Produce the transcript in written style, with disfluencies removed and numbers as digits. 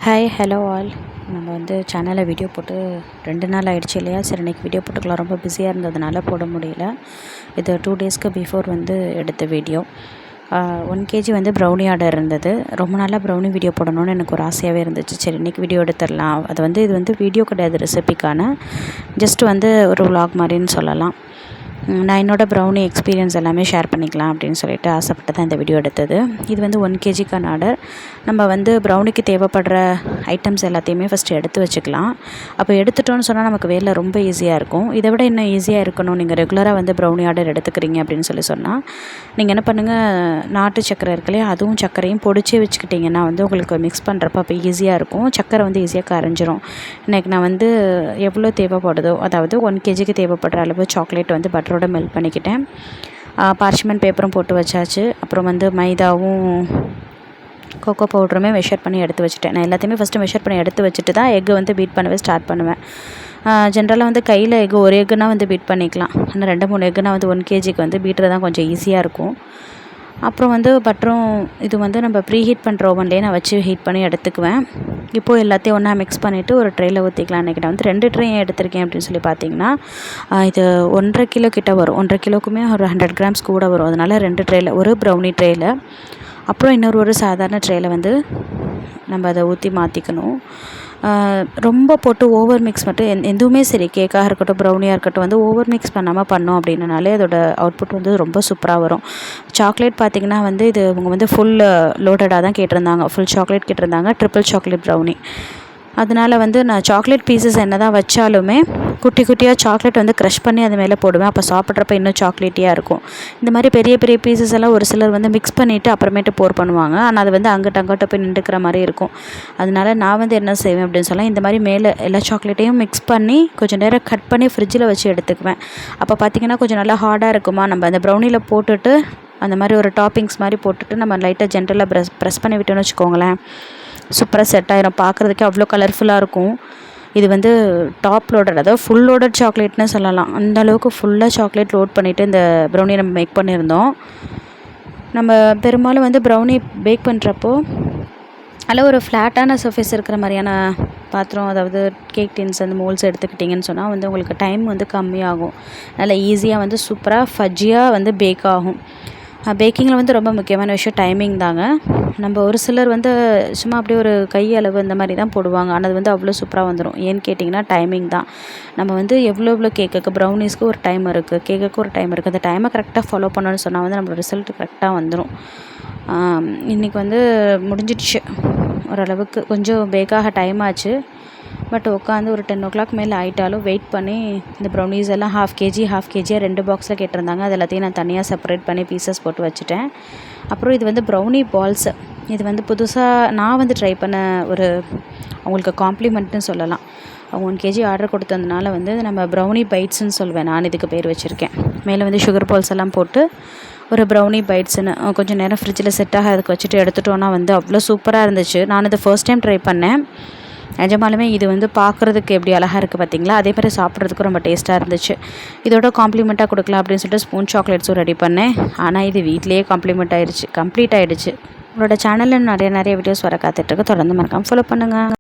Hi hello all. நம்ம வந்து சேனலில் வீடியோ போட்டு 2 நாள் ஆகிடுச்சு இல்லையா? சரி, இன்றைக்கி வீடியோ போட்டுக்கலாம். ரொம்ப பிஸியாக இருந்ததுனால போட முடியல. இது 2 டேஸ்க்கு பிஃபோர் வந்து எடுத்த வீடியோ. 1 கேஜி வந்து ப்ரௌனி ஆர்டர் இருந்தது. ரொம்ப நாளாக ப்ரௌனி வீடியோ போடணும்னு எனக்கு ஒரு ஆசையாகவே இருந்துச்சு. சரி, இன்றைக்கி வீடியோ எடுத்துடலாம். இது வந்து வீடியோ கிடையாது, ரெசிபிக்கான ஜஸ்ட் வந்து ஒரு vlog மாதிரின்னு சொல்லலாம். நான் என்னோடய ப்ரௌனி எக்ஸ்பீரியன்ஸ் எல்லாமே ஷேர் பண்ணிக்கலாம் அப்படின்னு சொல்லிட்டு ஆசைப்பட்டு தான் இந்த வீடியோ எடுத்தது. இது வந்து 1 கேஜிக்கான ஆர்டர். நம்ம வந்து ப்ரௌனிக்கு தேவைப்படுற ஐட்டம்ஸ் எல்லாத்தையுமே ஃபஸ்ட்டு எடுத்து வச்சுக்கலாம். அப்போ எடுத்துட்டோன்னு சொன்னால் நமக்கு வேலை ரொம்ப ஈஸியாக இருக்கும். இதை விட இன்னும் ஈஸியாக இருக்கணும், நீங்கள் ரெகுலராக வந்து ப்ரௌனி ஆர்டர் எடுத்துக்கிறீங்க அப்படின்னு சொன்னால் நீங்கள் என்ன பண்ணுங்கள், நாட்டு சர்க்கரை இருக்கு இல்லையா, அதுவும் சர்க்கரையும் பொடிச்சே வச்சுக்கிட்டிங்கன்னா வந்து உங்களுக்கு மிக்ஸ் பண்ணுறப்ப அப்போ ஈஸியாக இருக்கும். சர்க்கரை வந்து ஈஸியாக கரைஞ்சிரும். இன்றைக்கி நான் வந்து எவ்வளோ தேவைப்படுதோ, அதாவது 1 கேஜிக்கு தேவைப்படுற அளவு சாக்லேட் வந்து பட்டரோட மெல்ட் பண்ணிக்கிட்டேன். பார்ச்மெண்ட் பேப்பரும் போட்டு வச்சாச்சு. அப்புறம் வந்து மைதாவும் கோகோ பவுடருமே மெஷர் பண்ணி எடுத்து வச்சுட்டேன். நான் எல்லாத்தையுமே ஃபஸ்ட்டு மெஷர் பண்ணி எடுத்து வச்சுட்டு தான் எக்கு வந்து பீட் பண்ணவே ஸ்டார்ட் பண்ணுவேன். ஜென்ரலாக வந்து கையில் ஒரு எக்குன்னா வந்து பீட் பண்ணிக்கலாம். ஆனால் 2-3 எக்குனா வந்து 1 கேஜிக்கு வந்து பீட்டர் தான் கொஞ்சம் ஈஸியாக இருக்கும். அப்புறம் வந்து பட்டரும் இது வந்து நம்ம ப்ரீ ஹீட் பண்ணுற ஓவன்லேயே நான் வச்சு ஹீட் பண்ணி எடுத்துக்குவேன். இப்போது எல்லாத்தையும் ஒன்றா மிக்ஸ் பண்ணிவிட்டு ஒரு ட்ரேயில் ஊற்றிக்கலாம். இன்றைக்கி நான் வந்து 2 ட்ரே எடுத்திருக்கேன் அப்படின்னு சொல்லி பார்த்தீங்கன்னா, இது 1.5 கிலோ கிட்ட வரும். 1.5 கிலோக்குமே ஒரு 100 கிராம்ஸ் கூட வரும். அதனால் 2 ட்ரேயில், ஒரு ப்ரௌனி ட்ரேயில், அப்புறம் ஒரு சாதாரண ட்ரேயில் வந்து நம்ம அதை ஊற்றி மாற்றிக்கணும். ரொம்ப போட்டு ஓவர் மிக்ஸ் மட்டும் எதுவுமே சரி, கேக்காக இருக்கட்டும் ப்ரௌனியாக இருக்கட்டும், வந்து ஓவர் மிக்ஸ் பண்ணாமல் பண்ணோம் அப்படின்னாலே அதோட அவுட்புட் வந்து ரொம்ப சூப்பராக வரும். சாக்லேட் பார்த்திங்கன்னா வந்து இது இவங்க வந்து ஃபுல் லோடடாக தான் கேட்டிருந்தாங்க. ஃபுல் சாக்லேட் கேட்டிருந்தாங்க, ட்ரிபிள் சாக்லேட் ப்ரௌனி. அதனால் வந்து நான் சாக்லேட் பீசஸ் என்ன தான் வச்சாலுமே குட்டி குட்டியாக சாக்லேட் வந்து க்ரஷ் பண்ணி அது மேலே போடுவேன். அப்போ சாப்பிட்றப்ப இன்னும் சாக்லேட்டியாக இருக்கும். இந்த மாதிரி பெரிய பெரிய பீசஸ் எல்லாம் ஒரு சிலர் வந்து மிக்ஸ் பண்ணிவிட்டு அப்புறமேட்டு போர் பண்ணுவாங்க. ஆனால் அது வந்து அங்கிட்ட போய் நின்றுக்கிற மாதிரி இருக்கும். அதனால நான் வந்து என்ன செய்வேன் அப்படின்னு சொன்னால், இந்த மாதிரி மேலே எல்லா சாக்லேட்டையும் மிக்ஸ் பண்ணி கொஞ்சம் நேரம் கட் பண்ணி ஃப்ரிட்ஜில் வச்சு எடுத்துக்குவேன். அப்போ பார்த்திங்கன்னா கொஞ்சம் நல்லா ஹார்டாக இருக்குமா, நம்ம அந்த ப்ரௌனியில் போட்டுட்டு அந்த மாதிரி ஒரு டாப்பிங்ஸ் மாதிரி போட்டுட்டு நம்ம லைட்டாக ஜென்ரலாக ப்ரெஸ் பண்ணி விட்டோன்னு வச்சுக்கோங்களேன், சூப்பராக செட் ஆயிரும். பார்க்குறதுக்கே அவ்வளோ கலர்ஃபுல்லாக இருக்கும். இது வந்து டாப் லோடட், அதாவது ஃபுல் லோடட் சாக்லேட்னு சொல்லலாம். அந்த அளவுக்கு ஃபுல்லாக சாக்லேட் லோட் பண்ணிவிட்டு இந்த ப்ரௌனி நம்ம மேக் பண்ணியிருந்தோம். நம்ம பெரும்பாலும் வந்து ப்ரௌனி பேக் பண்ணுறப்போ அதில் ஒரு ஃப்ளாட்டான சர்ஃபேஸ் இருக்கிற மாதிரியான பாத்திரம், அதாவது கேக் டின்ஸ் அந்த மோல்ஸ் எடுத்துக்கிட்டிங்கன்னு சொன்னால் வந்து உங்களுக்கு டைம் வந்து கம்மியாகும். நல்லா ஈஸியாக வந்து சூப்பராக ஃபஜ்ஜியாக வந்து பேக் ஆகும். பேக்கிங்கில் வந்து ரொம்ப முக்கியமான விஷயம் டைமிங் தாங்க. நம்ம ஒரு சிலர் வந்து சும்மா அப்படியே ஒரு கை அளவு இந்த மாதிரி தான் போடுவாங்க. ஆனால் அது வந்து அவ்வளோ சூப்பராக வந்துடும். ஏன்னு கேட்டிங்கன்னா டைமிங் தான். நம்ம வந்து எவ்வளோ கேக்குக்கு, ப்ரௌனிஸ்க்கு ஒரு டைம் இருக்குது, கேக்குக்கு ஒரு டைம் இருக்குது. அந்த டைமை கரெக்டாக ஃபாலோ பண்ணணும்னு சொன்னால் வந்து நம்மளோட ரிசல்ட் கரெக்டாக வந்துடும். இன்றைக்கி வந்து முடிஞ்சிடுச்சு ஓரளவுக்கு. கொஞ்சம் பேக்காக டைம் ஆச்சு. பட் உட்காந்து ஒரு 10 o'clock மேலே ஆகிட்டாலும் வெயிட் பண்ணி இந்த ப்ரௌனிஸ் எல்லாம் ஹாஃப் கேஜியாக 2 பாக்ஸில் கேட்டிருந்தாங்க. அது எல்லாத்தையும் நான் தனியாக செப்பரேட் பண்ணி பீசஸ் போட்டு வச்சுட்டேன். அப்புறம் இது வந்து ப்ரௌனி பால்ஸ். இது வந்து புதுசாக நான் வந்து ட்ரை பண்ண ஒரு அவங்களுக்கு காம்ப்ளிமெண்ட்னு சொல்லலாம். அவங்க 1 கேஜி ஆர்டர் கொடுத்ததுனால வந்து நம்ம ப்ரௌனி பைட்ஸ்ன்னு சொல்வேன், நான் இதுக்கு பேர் வச்சுருக்கேன். மேலே வந்து சுகர் பால்ஸ் எல்லாம் போட்டு ஒரு ப்ரௌனி பைட்ஸ்ன்னு கொஞ்சம் நேரம் ஃப்ரிட்ஜில் செட்டாக அதுக்கு வச்சுட்டு எடுத்துட்டோன்னா வந்து அவ்வளோ சூப்பராக இருந்துச்சு. நான் இது ஃபர்ஸ்ட் டைம் ட்ரை பண்ணேன். நிஜமாலுமே இது வந்து பார்க்குறதுக்கு எப்படி அழகாக இருக்குது பார்த்தீங்களா, அதே மாதிரி சாப்பிட்றதுக்கும் ரொம்ப டேஸ்ட்டாக இருந்துச்சு. இதோட காம்ப்ளிமெண்ட்டாக கொடுக்கலாம் அப்படின்னு சொல்லிட்டு ஸ்பூன் சாக்லேட்ஸும் ரெடி பண்ணேன். ஆனால் இது வீட்லேயே கம்ப்ளீட் ஆகிடுச்சு. உங்களோட சேனலில் நிறைய வீடியோஸ் வர காத்துட்ருக்கு. தொடர்ந்து மறக்காமல் ஃபாலோ பண்ணுங்கள்.